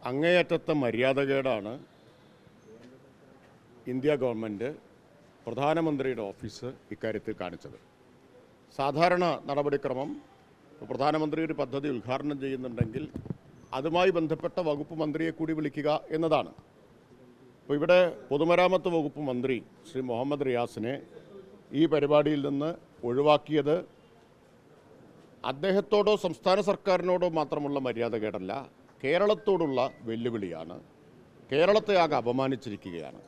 അങ്ങേയറ്റത്തെ മര്യാദകേടാണ് India government പ്രധാനമന്ത്രിയുടെ office ഇക്കാര്യത്തിൽ കാണിച്ചത്. സാധാരണ നടപടിക്രമം പ്രധാനമന്ത്രി ഒരു പദ്ധതി ഉദ്ഘാടനം ചെയ്യുന്നുണ്ടെങ്കിൽ അതുമായി ബന്ധപ്പെട്ട വകുപ്പ് മന്ത്രിയെ കൂടി വിളിക്കുക എന്നതാണ്. അപ്പോൾ ഇവിടെ പൊതുമരാമത്ത് വകുപ്പ് മന്ത്രി ശ്രീ മുഹമ്മദ് റിയാസിനെ ഈ പരിപാടിയിൽ നിന്ന് ഒഴിവാക്കിയത് അദ്ദേഹത്തോടോ സംസ്ഥാന സർക്കാരിനോടോ മാത്രമുള്ള മര്യാദകേടല്ല, കേരളത്തോടുള്ള വെല്ലുവിളിയാണ്. കേരളത്തെ ആകെ അപമാനിച്ചിരിക്കുകയാണ്.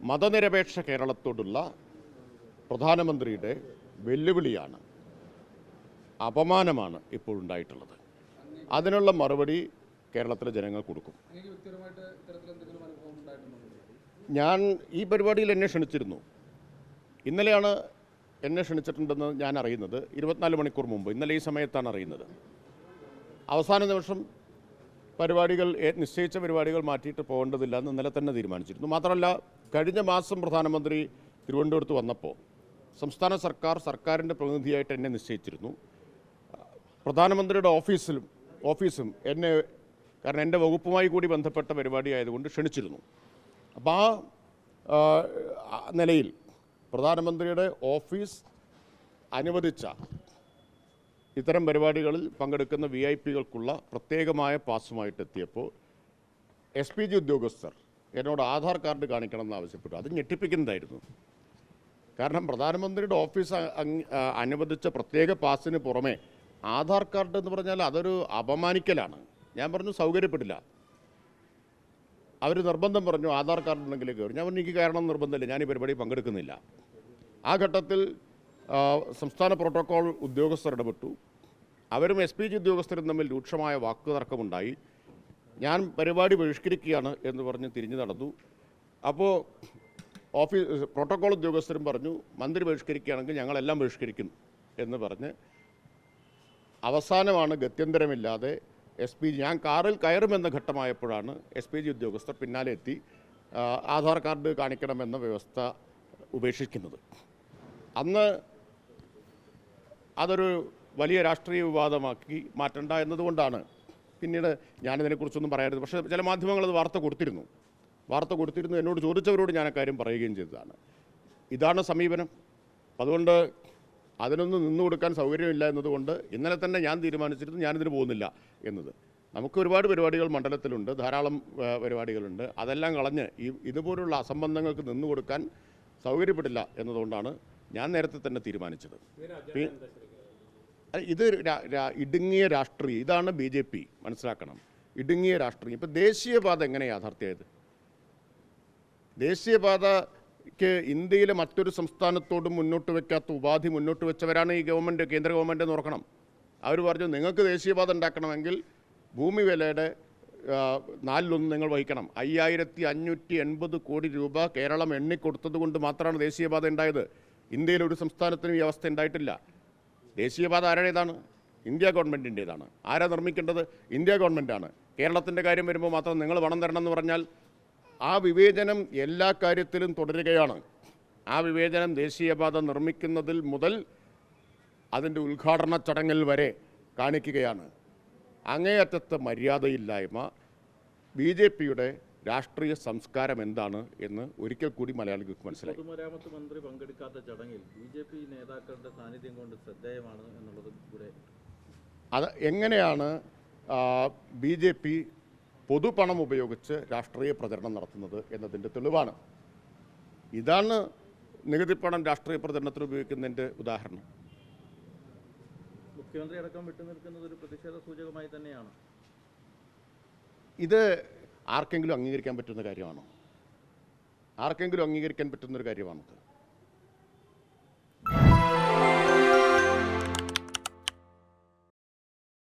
മതനിരപേക്ഷ കേരളത്തോടുള്ള പ്രധാനമന്ത്രിയുടെ വെല്ലുവിളിയാണ്, അപമാനമാണ് ഇപ്പോൾ ഉണ്ടായിട്ടുള്ളത്. അതിനുള്ള മറുപടി കേരളത്തിലെ ജനങ്ങൾ കൊടുക്കും. ഞാൻ ഈ പരിപാടിയിൽ എന്നെ ക്ഷണിച്ചിരുന്നു. ഇന്നലെയാണ് എന്നെ ക്ഷണിച്ചിട്ടുണ്ടെന്ന് ഞാൻ അറിയുന്നത്, 24 മണിക്കൂർ മുമ്പ്. ഇന്നലെ ഈ സമയത്താണ് അറിയുന്നത്. അവസാന നിമിഷം നിശ്ചയിച്ച പരിപാടികൾ മാറ്റിയിട്ട് പോകേണ്ടതില്ല എന്ന് ഇന്നലെ തന്നെ തീരുമാനിച്ചിരുന്നു. മാത്രമല്ല, കഴിഞ്ഞ മാസം പ്രധാനമന്ത്രി തിരുവനന്തപുരത്ത് വന്നപ്പോൾ സംസ്ഥാന സർക്കാരിൻ്റെ പ്രതിനിധിയായിട്ട് എന്നെ നിശ്ചയിച്ചിരുന്നു. പ്രധാനമന്ത്രിയുടെ ഓഫീസും എന്നെ, കാരണം എൻ്റെ വകുപ്പുമായി കൂടി ബന്ധപ്പെട്ട പരിപാടി ആയതുകൊണ്ട് ക്ഷണിച്ചിരുന്നു. അപ്പോൾ ആ നിലയിൽ പ്രധാനമന്ത്രിയുടെ ഓഫീസ് അനുവദിച്ച ഇത്തരം പരിപാടികളിൽ പങ്കെടുക്കുന്ന VIP-കൾക്കുള്ള പ്രത്യേകമായ പാസുമായിട്ട് എത്തിയപ്പോൾ SPG ഉദ്യോഗസ്ഥർ എന്നോട് ആധാർ കാർഡ് കാണിക്കണമെന്ന് ആവശ്യപ്പെട്ടു. അത് ഞെട്ടിപ്പിക്കുന്നതായിരുന്നു. കാരണം പ്രധാനമന്ത്രിയുടെ ഓഫീസ് അനുവദിച്ച പ്രത്യേക പാസിന് പുറമെ ആധാർ കാർഡ് എന്ന് പറഞ്ഞാൽ അതൊരു അപമാനിക്കലാണ്. ഞാൻ പറഞ്ഞു സൗകര്യപ്പെടില്ല. അവർ നിർബന്ധം പറഞ്ഞു ആധാർ കാർഡ് ഉണ്ടെങ്കിലേ കയറും. ഞാൻ പറഞ്ഞു എനിക്ക് കയറണം നിർബന്ധമില്ല, ഞാൻ ഈ പരിപാടി പങ്കെടുക്കുന്നില്ല. ആ ഘട്ടത്തിൽ സംസ്ഥാന പ്രോട്ടോക്കോൾ ഉദ്യോഗസ്ഥർ ഇടപെട്ടു. അവരും SPG ഉദ്യോഗസ്ഥരും തമ്മിൽ രൂക്ഷമായ വാക്കുതർക്കമുണ്ടായി. ഞാൻ പരിപാടി ബഹിഷ്കരിക്കുകയാണ് എന്ന് പറഞ്ഞ് തിരിഞ്ഞു നടന്നു. അപ്പോൾ പ്രോട്ടോക്കോൾ ഉദ്യോഗസ്ഥരും പറഞ്ഞു മന്ത്രി ബഹിഷ്കരിക്കുകയാണെങ്കിൽ ഞങ്ങളെല്ലാം ബഹിഷ്കരിക്കും എന്ന് പറഞ്ഞ് അവസാനമാണ് ഗത്യന്തരമില്ലാതെ SPG, ഞാൻ കാറിൽ കയറുമെന്ന ഘട്ടമായപ്പോഴാണ് SPG ഉദ്യോഗസ്ഥർ പിന്നാലെ എത്തി ആധാർ കാർഡ് കാണിക്കണമെന്ന വ്യവസ്ഥ ഉപേക്ഷിക്കുന്നത്. അന്ന് അതൊരു വലിയ രാഷ്ട്രീയ വിവാദമാക്കി മാറ്റണ്ട എന്നതുകൊണ്ടാണ് പിന്നീട് ഞാനിതിനെക്കുറിച്ചൊന്നും പറയരുത്. പക്ഷേ ചില മാധ്യമങ്ങളത് വാർത്ത കൊടുത്തിരുന്നു. എന്നോട് ചോദിച്ചവരോട് ഞാൻ അക്കാര്യം പറയുകയും ചെയ്തതാണ്. ഇതാണ് സമീപനം. അതുകൊണ്ട് അതിനൊന്നും നിന്നു കൊടുക്കാൻ സൗകര്യമില്ല എന്നതുകൊണ്ട് ഇന്നലെ തന്നെ ഞാൻ തീരുമാനിച്ചിരുന്നു ഞാനിതിന് പോകുന്നില്ല എന്നത്. നമുക്ക് ഒരുപാട് പരിപാടികൾ മണ്ഡലത്തിലുണ്ട്, ധാരാളം പരിപാടികളുണ്ട്. അതെല്ലാം കളഞ്ഞ് ഇതുപോലുള്ള അസംബന്ധങ്ങൾക്ക് നിന്നു കൊടുക്കാൻ സൗകര്യപ്പെടില്ല എന്നതുകൊണ്ടാണ് ഞാൻ നേരത്തെ തന്നെ തീരുമാനിച്ചത്. ഇത് ഇടുങ്ങിയ രാഷ്ട്രീയം, ഇതാണ് BJP മനസ്സിലാക്കണം. ഇടുങ്ങിയ രാഷ്ട്രീയം. ഇപ്പോൾ ദേശീയപാത എങ്ങനെ യാഥാർത്ഥ്യമായത്? ദേശീയപാതയ്ക്ക് ഇന്ത്യയിലെ മറ്റൊരു സംസ്ഥാനത്തോടും മുന്നോട്ട് വയ്ക്കാത്ത ഉപാധി മുന്നോട്ട് വെച്ചവരാണ് ഈ ഗവൺമെൻറ്, കേന്ദ്ര ഗവൺമെൻറ് എന്ന് ഓർക്കണം. അവർ പറഞ്ഞു നിങ്ങൾക്ക് ദേശീയപാത ഉണ്ടാക്കണമെങ്കിൽ ഭൂമി വിലയുടെ 4/1 നിങ്ങൾ വഹിക്കണം. 5580 കോടി രൂപ കേരളം എണ്ണിക്കൊടുത്തത് കൊണ്ട് മാത്രമാണ് ദേശീയപാത ഉണ്ടായത്. ഇന്ത്യയിലൊരു സംസ്ഥാനത്തിനും ഈ അവസ്ഥ ഉണ്ടായിട്ടില്ല. ദേശീയപാത ആരുടേതാണ്? ഇന്ത്യ ഗവൺമെൻറ്റിൻ്റേതാണ്. ആരാ നിർമ്മിക്കേണ്ടത്? ഇന്ത്യ ഗവൺമെൻറ്റാണ്. കേരളത്തിൻ്റെ കാര്യം വരുമ്പോൾ മാത്രം നിങ്ങൾ പണം തരണം എന്ന് പറഞ്ഞാൽ ആ വിവേചനം എല്ലാ കാര്യത്തിലും തുടരുകയാണ്. ആ വിവേചനം ദേശീയപാത നിർമ്മിക്കുന്നതിൽ മുതൽ അതിൻ്റെ ഉദ്ഘാടന ചടങ്ങിൽ വരെ കാണിക്കുകയാണ്. അങ്ങേയറ്റത്തെ മര്യാദയില്ലായ്മ. BJPയുടെ രാഷ്ട്രീയ സംസ്കാരം എന്താണ് എന്ന് ഒരിക്കൽ കൂടി മലയാളികൾക്ക് മനസ്സിലായി. പൊതുമരാമത്ത് മന്ത്രി പങ്കെടുക്കാത്ത ചടങ്ങിൽ BJP നേതാക്കളുടെ സാന്നിധ്യം കൊണ്ട് ശ്രദ്ധേയമാണ് എന്നുള്ളത് കൂടെ. അത് എങ്ങനെയാണ് BJP പൊതുപണം ഉപയോഗിച്ച് രാഷ്ട്രീയ പ്രചരണം നടത്തുന്നത് എന്നതിൻ്റെ തെളിവാണ്. ഇതാണ് നികുതിപ്പണം രാഷ്ട്രീയ പ്രചരണത്തിന് ഉപയോഗിക്കുന്നതിൻ്റെ ഉദാഹരണം. മുഖ്യമന്ത്രി അടക്കം വിട്ടുനിൽക്കുന്നത് ഒരു പ്രതിഷേധ സൂചകമായി തന്നെയാണ്. ഇത് ആർക്കെങ്കിലും അംഗീകരിക്കാൻ പറ്റുന്ന കാര്യമാണോ? ആർക്കെങ്കിലും അംഗീകരിക്കാൻ പറ്റുന്നൊരു കാര്യമാണത്?